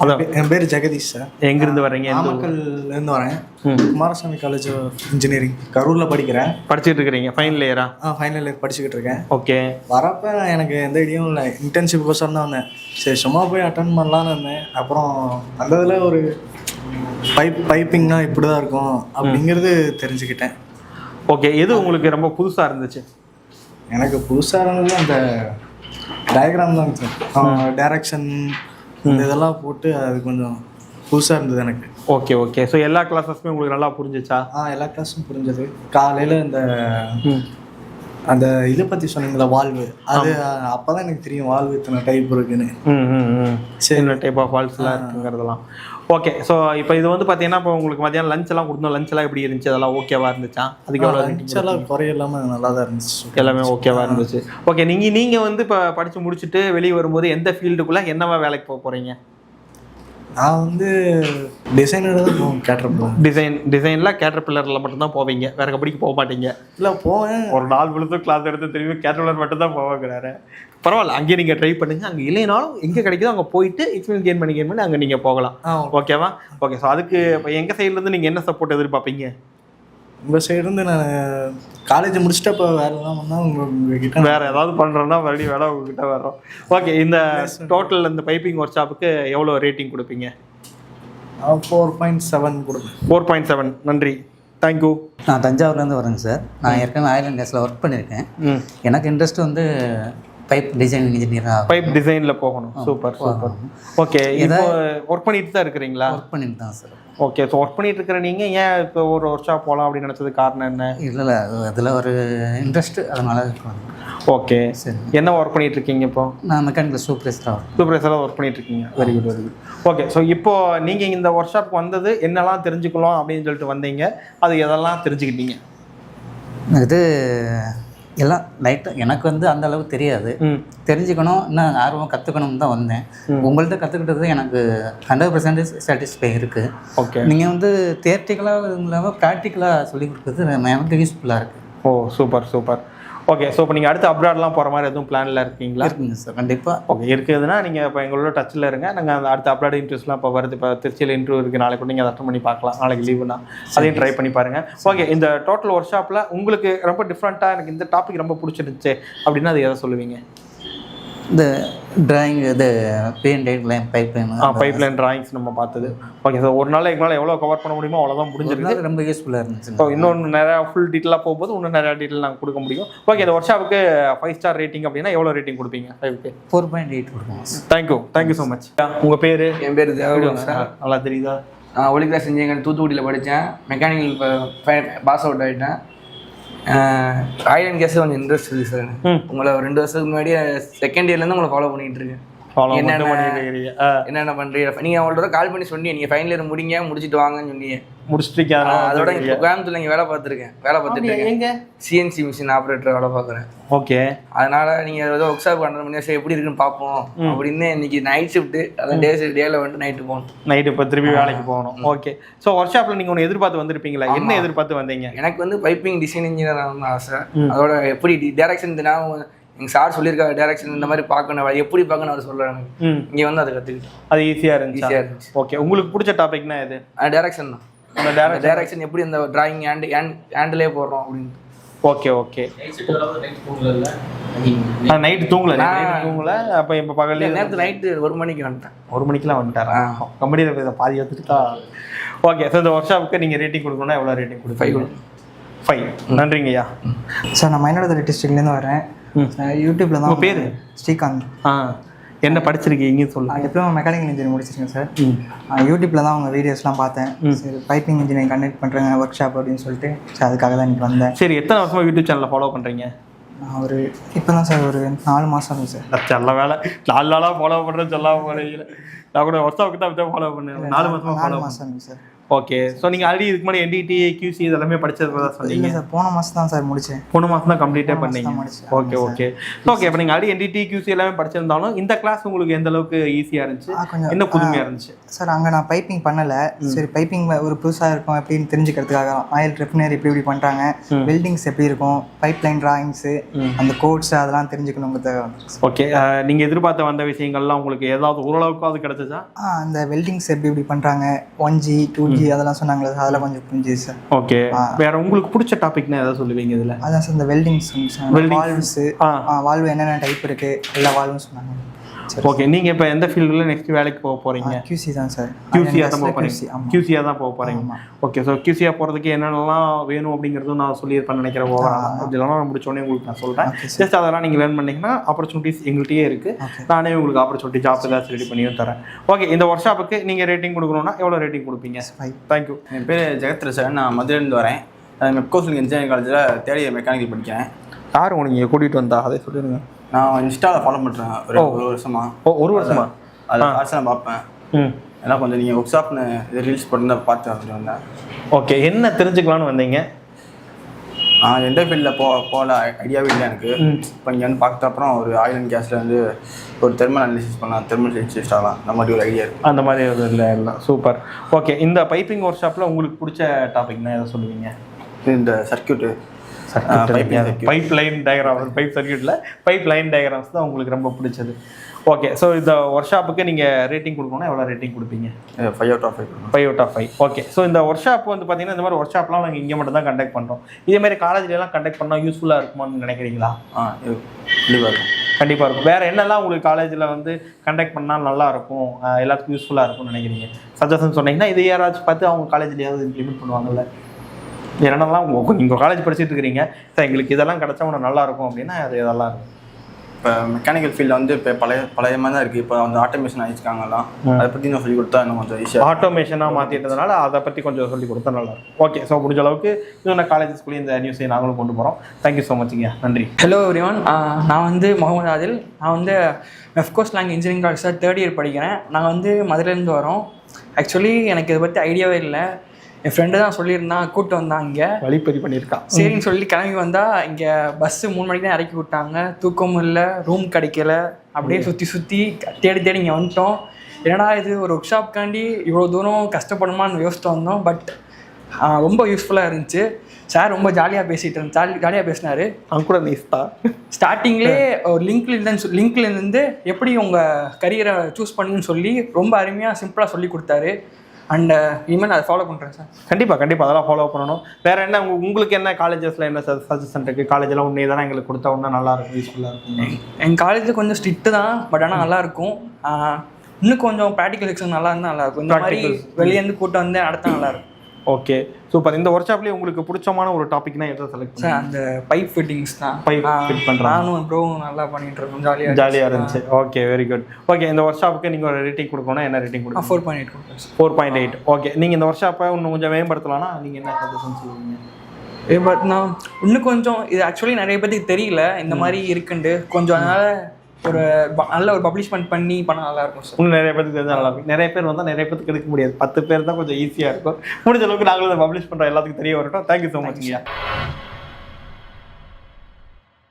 அதான் என் பேர் ஜெகதீஷ் சார். எங்கேருந்து வர்றீங்க? நாமக்கல்லேருந்து வரேன். குமாரசாமி காலேஜ் ஆஃப் இன்ஜினியரிங் கரூரில் படிக்கிறேன். படிச்சுட்டு இருக்கிறீங்க? ஃபைனல் இயரா? ஃபைனல் இயர் படிச்சுக்கிட்டு இருக்கேன். ஓகே. வரப்போ எனக்கு எந்த ஐடியாவும் இல்லை, இன்டர்ன்ஷிப் கோசம் தான் வந்தேன். சரி சும்மா போய் அட்டன் பண்ணலான்னு இருந்தேன். அப்புறம் அந்த இதில் ஒரு பைப்பிங்னா இப்படி தான் இருக்கும் அப்படிங்கிறது தெரிஞ்சுக்கிட்டேன். ஓகே. எது உங்களுக்கு ரொம்ப புதுசாக இருந்துச்சு? எனக்கு புதுசாக இருந்தது அந்த டயக்ராம் தான் சார். டைரக்ஷன் இதெல்லாம் போட்டு அது கொஞ்சம் புதுசாக இருந்தது எனக்கு. Okay okay. ஸோ எல்லா கிளாஸஸுமே உங்களுக்கு நல்லா புரிஞ்சிச்சா? எல்லா கிளாஸும் புரிஞ்சது. காலையில் அந்த இதை பற்றி சொன்னீங்களா, வால்வு, அது அப்போ தான் எனக்கு தெரியும் வால்வு இத்தனை டைப் இருக்குன்னு. சரி, என்ன டைப் ஆஃப் வால்வ்ஸ்லாம் இருக்குங்கிறதெல்லாம். ஓகே. ஸோ இப்போ இது வந்து பார்த்தீங்கன்னா இப்போ உங்களுக்கு மதியானம் லஞ்ச் எல்லாம் கொடுத்தோம். லஞ்ச் எல்லாம் எப்படி இருந்துச்சு? அதெல்லாம் ஓகேவா இருந்துச்சா? அதுக்கு எவ்வளோ? லஞ்ச் எல்லாம் குறையில்லாமல் நல்லா தான் இருந்துச்சு. எல்லாமே ஓகேவா இருந்துச்சு. ஓகே. நீங்கள் வந்து இப்போ படித்து முடிச்சுட்டு வெளியே வரும்போது எந்த ஃபீல்டுக்குள்ளே என்னவா வேலைக்கு போக போகிறீங்க? நான் வந்து டிசைனர் தான் போவேன். டிசைனில் கேட்டர்பில்லரில் மட்டும்தான் போவீங்க, வேறு கம்பெனிக்கு போக மாட்டீங்க? இல்லை, போவேன். ஒரு நாள் முழுதும் கிளாஸ் எடுத்து திரும்பி கேட்டர்பில்லர் மட்டும் தான் போவாங்கிறாரு. பரவாயில்ல, அங்கேயே நீங்கள் ட்ரை பண்ணுங்கள். அங்கே இல்லைனாலும் எங்கே கிடைக்குதோ அங்கே போயிட்டு எக்ஸ்பீரியன்ஸ் கெயின் பண்ணி அங்கே நீங்கள் போகலாம். ஓகேவா? ஓகே. ஸோ அதுக்கு இப்போ எங்கள் சைட்லேருந்து நீங்கள் என்ன சப்போர்ட் எதிர்பார்ப்பீங்க? உங்கள் சைடுலேருந்து நான் காலேஜ் முடிச்சுட்டு இப்போ வேறு எதாவது பண்ணால் உங்ககிட்ட வேறு ஏதாவது பண்ணுறோன்னா மறுபடியும் வேலை உங்ககிட்ட வர்றோம். ஓகே. இந்த டோட்டல் இந்த பைப்பிங் ஒர்க் ஷாப்புக்கு எவ்வளோ ரேட்டிங் கொடுப்பீங்க? 4.7 கொடுப்பேன். 4.7. நன்றி, தேங்க்யூ. நான் தஞ்சாவூர்லேருந்து வரேங்க சார். நான் ஏற்கனவே ஆயில் அண்ட் கேஸில் ஒர்க் பண்ணியிருக்கேன். எனக்கு இன்ட்ரெஸ்ட் வந்து பைப் டிசைனிங் இன்ஜினியராக, பைப் டிசைனில் போகணும். Super super. ஓகே. இப்போ ஒர்க் பண்ணிட்டு தான் இருக்கிறீங்களா? ஒர்க் பண்ணிட்டு தான் சார். ஓகே. ஸோ ஒர்க் பண்ணிட்டு இருக்கிற நீங்கள் ஏன் இப்போ ஒரு ஒர்க் ஷாப் போகலாம் அப்படின்னு நினச்சது காரணம் என்ன? இல்லை, அதில் ஒரு இன்ட்ரெஸ்ட்டு, அதனால. ஓகே. சரி. என்ன ஒர்க் பண்ணிட்டு இருக்கீங்க இப்போ? நான் மெக்கானிக்கல் சூப்பர்வைசராக ஒர்க் பண்ணிட்டு இருக்கீங்க. Very good very good. Okay. So இப்போ நீங்கள் இந்த ஒர்க் ஷாப்புக்கு வந்தது என்னெல்லாம் தெரிஞ்சுக்கலாம் அப்படின்னு சொல்லிட்டு வந்தீங்க, அது எதெல்லாம் தெரிஞ்சுக்கிட்டீங்க? இது எல்லாம் லைட்டாக எனக்கு வந்து அந்த அளவுக்கு தெரியாது. தெரிஞ்சுக்கணும், இன்னும் ஆர்வம் கற்றுக்கணும்னு தான் வந்தேன். உங்கள்கிட்ட கற்றுக்கிட்டது எனக்கு 100% சாட்டிஸ்ஃபை இருக்குது. ஓகே. நீங்கள் வந்து தியேட்டிக்கலாக இல்லாமல் ப்ராக்டிக்கலாக சொல்லிக் கொடுக்குறது எனக்கு யூஸ்ஃபுல்லாக இருக்குது. ஓ, சூப்பர் சூப்பர். ஓகே. ஸோ இப்போ நீங்கள் அடுத்து அப்ராட்லாம் போகிற மாதிரி எதுவும் பிளானில் இருக்கீங்களா? இருக்குங்க சார், கண்டிப்பாக. ஓகே. இருக்குதுன்னா நீங்கள் இப்போ எங்களோட டச்சில் இருங்க. நாங்கள் அந்த அடுத்த அப்ராட் இன்டர்வியூஸ்லாம் இப்போ வருது. இப்போ திருச்சியில் இன்டர்வியூ இருக்குது, நாளைக்கு கூட நீங்கள் அதை அட்டன் பண்ணி பார்க்கலாம். நாளைக்கு லீவுனா அதையும் ட்ரை பண்ணி பாருங்கள். ஓகே. இந்த டோட்டல் ஒர்க் ஷாப்பில் உங்களுக்கு ரொம்ப டிஃப்ரெண்ட்டாக எனக்கு இந்த டாபிக் ரொம்ப பிடிச்சிருந்துச்சு அப்படின்னா அது எதை சொல்லுவீங்க? இந்த டிராயிங், இது பைப்லைன் டிராயிங்ஸ் நம்ம பார்த்தது. ஓகே. ஸோ ஒரு நாள் எங்களால் எவ்வளோ கவர் பண்ண முடியுமோ அவ்வளோதான் முடிஞ்சிருக்கு. ரொம்ப யூஸ்ஃபுல்லாக இருந்துச்சு. ஸோ இன்னொன்று நிறையா ஃபுல் டீட்டெயிலாக போகும்போது இன்னும் நிறையா டீட்டெயில் நாங்கள் கொடுக்க முடியும். ஓகே. இந்த ஒர்க் ஷாப்புக்கு 5 ஸ்டார் ரேட்டிங் அப்படின்னா எவ்வளோ ரேட்டிங் கொடுப்பீங்க? 4.8 கொடுப்போம். Thank you so much. உங்கள் பேர்? என் பேர் தேவன் சார். நல்லா தெரியுதா? நான் ஒலி கிளாஸ் இன்ஜினியரிங் தூத்துக்குடியில் படித்தேன். மெக்கானிக்கல் பாஸ் அவுட் ஆகிட்டேன். ஆயில் அண்ட் கேஸ் கொஞ்சம் இன்ட்ரெஸ்ட் இருக்குது சார். உங்களை 2 வருஷத்துக்கு முன்னாடியே செகண்ட் இயர்லேருந்து உங்களை ஃபாலோ பண்ணிகிட்டு இருக்கேன். என்னென்ன பண்ணுறீங்க? நீங்கள் அவங்கள்ட்ட கால் பண்ணி சொன்னீங்க, நீங்கள் ஃபைனல் இயர் முடிச்சுட்டு வாங்கன்னு சொன்னீங்க. முடிச்சுட்டு அதோட கோயம்புத்தூர்ல இங்கே வேலை பார்த்துட்டு இருக்கேன். சிஎன்சி மிஷின் ஆப்ரேட்டர் வேலை பார்க்குறேன். ஓகே. அதனால நீங்கள் ஏதோ ஒர்க் ஷாப் பண்ணுற பண்ணி எப்படி இருக்குன்னு பார்ப்போம் அப்படின்னு இன்னைக்கு நைட் ஷிஃப்ட்டு, அதான் டேல வந்துட்டு நைட்டு போகணும். நைட்டு இப்போ திரும்பி வேலைக்கு போகணும். ஓகே. ஸோ ஒர்க் ஷாப்பில் நீங்கள் ஒன்று எதிர்பார்த்து வந்திருப்பீங்களா? என்ன எதிர்பார்த்து வந்தீங்க? எனக்கு வந்து பைப்பிங் டிசைன் இன்ஜினியர் ஆகணும்னு ஆசை. அதோட எப்படி டைரக்ஷன் நான் எங்கள் சார் சொல்லியிருக்காரு, டைரக்ஷன் இந்த மாதிரி பார்க்கணும், எப்படி பார்க்கணும் அவர் சொல்கிறாங்க. இங்கே வந்து அதை கற்றுக்கிட்டேன். அது ஈஸியாக இருந்துச்சு. ஓகே. உங்களுக்கு பிடிச்ச டாபிக்னா இது? டைரக்ஷன் தான். அந்த டைரக்ஷன் எப்படி இந்த டிராயிங் ஹேண்டிலே போடுறோம் அப்படின்னு. Okay okay. நைட்டு தூங்கல? அப்போ இப்போ பகல் நேரத்து நைட்டு 1 மணிக்கு வந்துட்டேன். 1 மணிக்கெலாம் வந்துட்டாரா? கம்பெனியில் பாதி எடுத்துட்டா. ஓகே. ஸோ இந்த ஒர்க் ஷாப்புக்கு நீங்கள் ரேட்டிங் கொடுக்கணும்னா எவ்வளோ ரேட்டிங் கொடுப்பீங்க? 5. நன்றிங்கய்யா. சார், நான் மயிலாடுதுறை டிஸ்ட்ரிக்ட்லேருந்து வரேன். யூடியூப்ல தான். பேர்? ஸ்ரீகாந்த். என்ன படிச்சிருக்கீங்க சொல்லுங்கள். டிப்ளமோ மெக்கானிக்கல் இன்ஜினியரிங் முடிச்சிருக்கேன் சார். யூடியூப்ல தான் உங்கள் வீடியோஸ்லாம் பார்த்தேன். சரி, பைப்பிங் இன்ஜினியரிங் கண்டக்ட் பண்ணுறேங்க ஒர்க் ஷாப் அப்படின்னு சொல்லிட்டு, சரி அதுக்காக தான் இன்றைக்கி வந்தேன். சரி, எத்தனை வருஷமாக யூடியூப் சேனலில் ஃபாலோ பண்ணுறீங்க? நான் இப்போ தான் சார் ஒரு 4 மாதம் சார். நல்ல வேலை, 4 நாளாக ஃபாலோ பண்ணுறேன். சொல்லாமல் போகிறீங்க. நான் கூட ஒர்க் ஷாப்புக்கு தான் ஃபாலோ பண்ணேன். 4 மாதம் சார். ஓகே. ஸோ நீங்கள் ஆல்ரெடி இதுக்கு முன்னாடி NDT QC இதெல்லாமே படிச்சதுதான் சொன்னீங்க. இல்லை சார், போன மாதம் தான் சார் முடித்தேன். போன மாதம் தான் கம்ப்ளீட்டே பண்ணீங்க. முடிச்சேன். Okay okay okay. இப்போ நீங்கள் ஆல்ரெடி NDT QC எல்லாமே படிச்சிருந்தாலும் இந்த கிளாஸ் உங்களுக்கு எந்த அளவுக்கு ஈஸியாக இருந்துச்சு, கொஞ்சம் என்ன புதுமையாக இருந்துச்சு? சார் அங்கே நான் பைப்பிங் பண்ணலை. சரி, பைப்பிங் ஒரு புதுசாக இருக்கும் அப்படின்னு தெரிஞ்சுக்கிறதுக்காக ஆயில் ரெஃபினரி எப்படி பண்ணுறாங்க, வெல்டிங்ஸ் எப்படி இருக்கும், பைப் லைன் டிராயிங்ஸு, அந்த கோட்ஸ் அதெல்லாம் தெரிஞ்சுக்கணுங்கிறதுக்காக. ஓகே. நீங்கள் எதிர்பார்த்த வந்த விஷயங்கள்லாம் உங்களுக்கு ஏதாவது ஓரளவுக்கு அது கிடைச்சதா? அந்த வெல்டிங்ஸ் எப்படி பண்ணுறாங்க, 1G 2G அதெல்லாம் சொன்னாங்களே, அதெல்லாம் கொஞ்சம் புரிஞ்சுது சார். ஓகே. வேற உங்களுக்கு பிடிச்ச டாபிக்னா எதாவது சொல்லுவீங்க இதில்? அதான் சார், இந்த வெல்டிங்ஸ், வால்வ்ஸு, வால்வு என்னென்ன டைப் இருக்குது, எல்லா வால்வும் சொன்னாங்க. ஓகே. நீங்கள் இப்போ எந்த ஃபீல்டில் நெக்ஸ்ட் வேலைக்கு போக போகிறீங்க? QC தான் சார். QCயாக தான் போக போகிறீங்க. QCயாக தான் போக போகிறீங்க. ஓகே. ஸோ QCயாக போகிறதுக்கு என்னென்னலாம் வேணும் அப்படிங்கிறதும் நான் சொல்லியிருப்பேன் நினைக்கிறேன். இதெல்லாம் நான் முடிச்சோடனே உங்களுக்கு நான் சொல்கிறேன். ஜஸ்ட் அதெல்லாம் நீங்கள் லேர்ன் பண்ணிங்கன்னா ஆப்பர்ச்சுனிட்டிஸ் எங்கள்கிட்டயே இருக்குது. நானே உங்களுக்கு ஆப்பர்ச்சுனிட்டி ஜாப் ஏதாச்சும் ரெடி பண்ணியும் தரேன். ஓகே. இந்த ஒர்க் ஷாப்புக்கு நீங்கள் ரேட்டிங் கொடுக்கணும்னா எவ்வளோ ரேட்டிங் கொடுப்பீங்க? தேங்க்யூ. என் பேர் ஜெகத்ர சார். நான் மதுரையிலேருந்து வரேன். மெப்கோஸ்லிங் இன்ஜினியரிங் காலேஜில் தேர்ட் இயர் மெக்கானிக்கல் படிக்கிறேன். யார் உனக்கு நீங்கள் கூட்டிகிட்டு வந்தா அதை சொல்லிடுங்க. நான் இன்ஸ்டாவில் ஃபாலோ பண்ணுறேன் ஒரு வருஷமா. ஒரு வருஷமா? அதை ஆர்ட்ஸ் நான் பார்ப்பேன். ஏன்னா கொஞ்சம் நீங்கள் ஒர்க் ஷாப்னு ரீல்ஸ் போட்டு பார்த்து வந்துட்டு வந்தேன். ஓகே. என்ன தெரிஞ்சுக்கலான்னு வந்தீங்க? நான் எந்த ஃபீல்டில் போகல ஐடியாவே இல்லை எனக்கு. இப்போ நீங்கள் வந்து பார்த்த அப்புறம் ஒரு ஆயில் அண்ட் கேஸில் வந்து ஒரு தெர்மல் அனாலிசிஸ் பண்ணலாம், தெர்மல் சயின்டிஸ்ட் ஆகலாம், அந்த மாதிரி ஒரு ஐடியா இருக்குது. அந்த மாதிரி ஒரு இல்லை. சூப்பர். ஓகே. இந்த பைப்பிங் ஒர்க் ஷாப்பில் உங்களுக்கு பிடிச்ச டாபிக்னா எதை சொல்லுவீங்க? இந்த circuit, pipe line diagram, pipe சர்க்கியூட்டில் பைப் லைன் டயக்ராம்ஸ் தான் உங்களுக்கு ரொம்ப பிடிச்சது. ஓகே. ஸோ இந்த ஒர்க் ஷாப்புக்கு நீங்கள் ரேட்டிங் கொடுக்கணும்னா எவ்வளோ ரேட்டிங் கொடுப்பீங்க? 5/5. 5/5. ஓகே. ஸோ இந்த ஒர்க் ஷாப் வந்து பார்த்தீங்கன்னா இந்த மாதிரி ஒர்க் ஷாப்லாம் நாங்கள் இங்கே மட்டும் தான் கண்டக்ட் பண்ணுறோம். இதேமாதிரி காலேஜ்லாம் கண்டக்ட் பண்ணால் யூஸ்ஃபுல்லாக இருக்குமான்னு நினைக்கிறீங்களா? கண்டிப்பாக இருக்கும். கண்டிப்பாக இருக்கும். வேறு என்னெல்லாம் உங்களுக்கு காலேஜில் வந்து கண்டக்ட் பண்ணால் நல்லாயிருக்கும், எல்லாத்துக்கும் யூஸ்ஃபுல்லாக இருக்கும்னு நினைக்கிறீங்க? சஜஷன் சொன்னீங்கன்னா இது யாராச்சும் பார்த்து அவங்க காலேஜ்லையாவது இம்ப்ளிமெண்ட் பண்ணுவாங்கல்ல. என்னென்னலாம் உங்கள் காலேஜ் படிச்சுட்டு இருக்கிறீங்க சார், எங்களுக்கு இதெல்லாம் கிடச்சா உனக்கு நல்லாயிருக்கும் அப்படின்னா அது இதெல்லாம் இருக்கும். இப்போ மெக்கானிக்கல் ஃபீல்டில் வந்து இப்போ பழைய மாதிரி தான் இருக்குது. இப்போ வந்து ஆட்டோமேஷன் ஆகிடுச்சிருக்காங்கலாம். அதை பற்றி இன்னும் சொல்லிக் கொடுத்தா இன்னும் கொஞ்சம் ஈஸியாக ஆட்டோமேஷனாக மாற்றிட்டதுனால அதை பற்றி கொஞ்சம் சொல்லிக் கொடுத்தா நல்லாயிருக்கும். ஓகே. ஸோ முடிஞ்ச அளவுக்கு இன்னும் காலேஜஸ்குள்ளேயே இந்த நியூஸை நாங்களும் கொண்டு போகிறோம். தேங்க்யூ ஸோ மச்ங்க. நன்றி. Hello everyone. நான் வந்து முகமது ஆதில். நான் வந்து மெப்கோஸ்லிங் இன்ஜினியரிங் காலேஜில் தேர்ட் இயர் படிக்கிறேன். நாங்கள் வந்து மதுரையிலேருந்து வரோம். ஆக்சுவலி எனக்கு இதை பற்றி ஐடியாவே இல்லை. என் ஃப்ரெண்டு தான் சொல்லியிருந்தான், கூப்பிட்டு வந்தான். இங்கே வழிப்பறி பண்ணியிருக்கான். சரின்னு சொல்லி கிளம்பி வந்தால் இங்கே பஸ்ஸு 3 மணிக்கு தான் இறக்கி விட்டாங்க. தூக்கமும் இல்லை, ரூம் கிடைக்கல. அப்படியே சுற்றி தேடி இங்கே வந்துட்டோம். என்னடா இது ஒரு ஒர்க் ஷாப்காண்டி இவ்வளோ தூரம் கஷ்டப்படணுமான்னு யோசிச்சு வந்தோம். பட் ரொம்ப யூஸ்ஃபுல்லாக இருந்துச்சு. சார் ரொம்ப ஜாலியாக ஜாலியாக பேசினார். கூட நீஸ்தா ஸ்டார்டிங்லேயே ஒரு லிங்க்லேருந்து எப்படி உங்கள் கரியரை சூஸ் பண்ணுன்னு சொல்லி ரொம்ப அருமையாக சிம்பிளாக சொல்லி கொடுத்தாரு. அண்ட் இனிமேல் அதை ஃபாலோ பண்ணுறேன் சார். கண்டிப்பாக அதெல்லாம் ஃபாலோ பண்ணணும். வேறு என்ன உங்களுக்கு என்ன காலேஜஸில் என்ன சஜஷன் இருக்குது? காலேஜெலாம் உன்னே தானே எங்களுக்கு கொடுத்தா ஒன்றா நல்லாயிருக்கும், யூஸ்ஃபுல்லாக இருக்கும். எங்கள் காலேஜில் கொஞ்சம் ஸ்ட்ரிக்ட்டு தான், பட் ஆனால் நல்லாயிருக்கும். இன்னும் கொஞ்சம் ப்ராக்டிக்கல் செக்ஷன் நல்லா இருந்தால் நல்லாயிருக்கும். இந்த மாதிரி வெளியேருந்து கூட்டம் வந்து நடத்த நல்லாயிருக்கும். Okay, super. இந்த ஒர்க் ஷாப்லேயே உங்களுக்கு பிடிச்சமான ஒரு டாபிக்னா எதை செலக்ட் பண்ணி? அந்த பைப் ஃபிட்டிங்ஸ் தான். பைப் ஃபிட் பண்ணுறேன். நானும் ப்ரோவும் நல்லா பண்ணிட்டு இருக்கோம். ஜாலியாக இருந்துச்சு. Okay, very good. ஓகே, இந்த ஒர்க் ஷாப்புக்கு நீங்கள் ஒரு ரேட்டிங் கொடுக்கணும்னா என்ன ரேட்டிங் கொடுக்கணும்? 4.8 கொடுப்பேன். 4.8. ஓகே, நீங்கள் இந்த ஒர்க் ஷாப்பை இன்னும் கொஞ்சம் மேம்படுத்தலாம்னா நீங்கள் என்ன சஜஷன் சொல்லுவீங்க? பட் நான் இன்னும் கொஞ்சம் இது ஆக்சுவலி நிறைய பேருக்கு தெரியல இந்த மாதிரி இருக்குண்டு. கொஞ்சம் அதனால் ஒரு நல்ல ஒரு பப்ளிஷ்மெண்ட் பண்ணி பண்ண நல்லா இருக்கும் சார். இன்னும் நிறைய பேருக்கு தெரிஞ்சால் நல்லா இருக்கும். நிறைய பேர் வந்தால் நிறைய பேருக்கு எடுக்க முடியாது. 10 பேர் தான் கொஞ்சம் ஈஸியாக இருக்கும். முடிஞ்ச அளவுக்கு நாங்களும் அதை பப்ளிஷ் பண்ணுறோம், எல்லாத்துக்கும் தெரிய வரட்டும். Thank you so மச்ங்கய்யா.